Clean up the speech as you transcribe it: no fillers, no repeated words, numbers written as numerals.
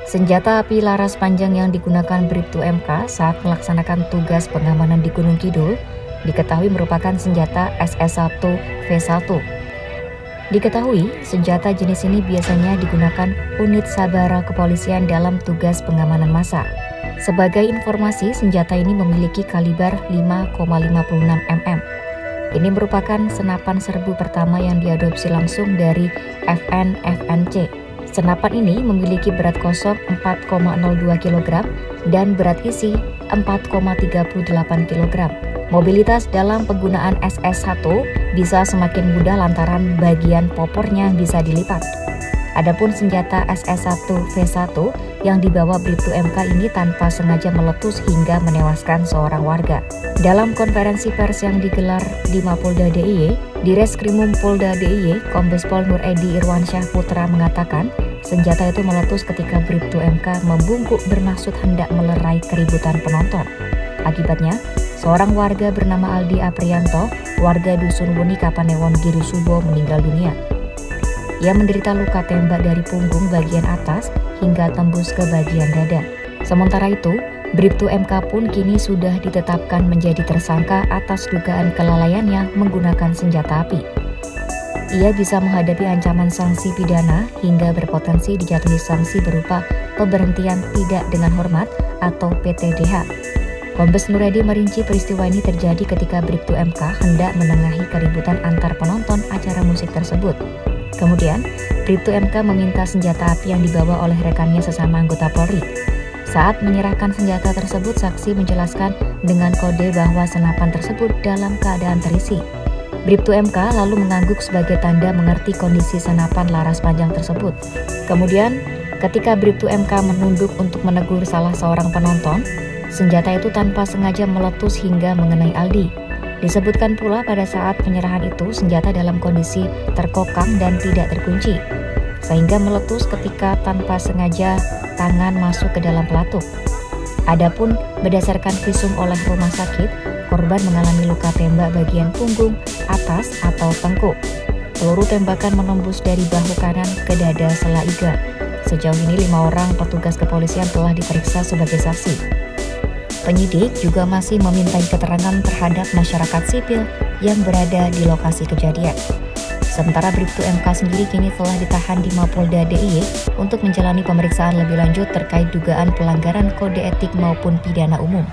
Senjata api laras panjang yang digunakan Bribtu MK saat melaksanakan tugas pengamanan di Gunung Kidul diketahui merupakan senjata SS1 V1. Diketahui, senjata jenis ini biasanya digunakan unit sabara kepolisian dalam tugas pengamanan massa. Sebagai informasi, senjata ini memiliki kaliber 5,56 mm. Ini merupakan senapan serbu pertama yang diadopsi langsung dari FNC. Senapan ini memiliki berat kosong 4,02 kg dan berat isi 4,38 kg. Mobilitas dalam penggunaan SS1 bisa semakin mudah lantaran bagian popornya bisa dilipat. Adapun senjata SS1 V1 yang dibawa Bribtu MK ini tanpa sengaja meletus hingga menewaskan seorang warga. Dalam konferensi pers yang digelar di Mapolda DIY, Direskrimum Polda DIY, Kombes Pol Nur Edi Irwansyah Putra mengatakan, senjata itu meletus ketika Bribtu MK membungkuk bermaksud hendak melerai keributan penonton. Akibatnya, seorang warga bernama Aldi Aprianto, warga Dusun Wuni Kapanewon Girisubo meninggal dunia. Ia menderita luka tembak dari punggung bagian atas hingga tembus ke bagian dada. Sementara itu, Bribtu MK pun kini sudah ditetapkan menjadi tersangka atas dugaan kelalaiannya menggunakan senjata api. Ia bisa menghadapi ancaman sanksi pidana hingga berpotensi dijatuhi sanksi berupa pemberhentian tidak dengan hormat atau PTDH. Kombes Nur Edi merinci peristiwa ini terjadi ketika Bribtu MK hendak menengahi keributan antar penonton acara musik tersebut. Kemudian, Bribtu MK meminta senjata api yang dibawa oleh rekannya sesama anggota Polri. Saat menyerahkan senjata tersebut, saksi menjelaskan dengan kode bahwa senapan tersebut dalam keadaan terisi. Bribtu MK lalu mengangguk sebagai tanda mengerti kondisi senapan laras panjang tersebut. Kemudian, ketika Bribtu MK menunduk untuk menegur salah seorang penonton, senjata itu tanpa sengaja meletus hingga mengenai Aldi. Disebutkan pula pada saat penyerahan itu senjata dalam kondisi terkokang dan tidak terkunci, sehingga meletus ketika tanpa sengaja tangan masuk ke dalam pelatuk. Adapun berdasarkan visum oleh rumah sakit, korban mengalami luka tembak bagian punggung atas atau tengkuk. Peluru tembakan menembus dari bahu kanan ke dada sela iga. Sejauh ini 5 orang petugas kepolisian telah diperiksa sebagai saksi. Penyidik juga masih memintai keterangan terhadap masyarakat sipil yang berada di lokasi kejadian. Sementara Bribtu MK sendiri kini telah ditahan di Mapolda DIY untuk menjalani pemeriksaan lebih lanjut terkait dugaan pelanggaran kode etik maupun pidana umum.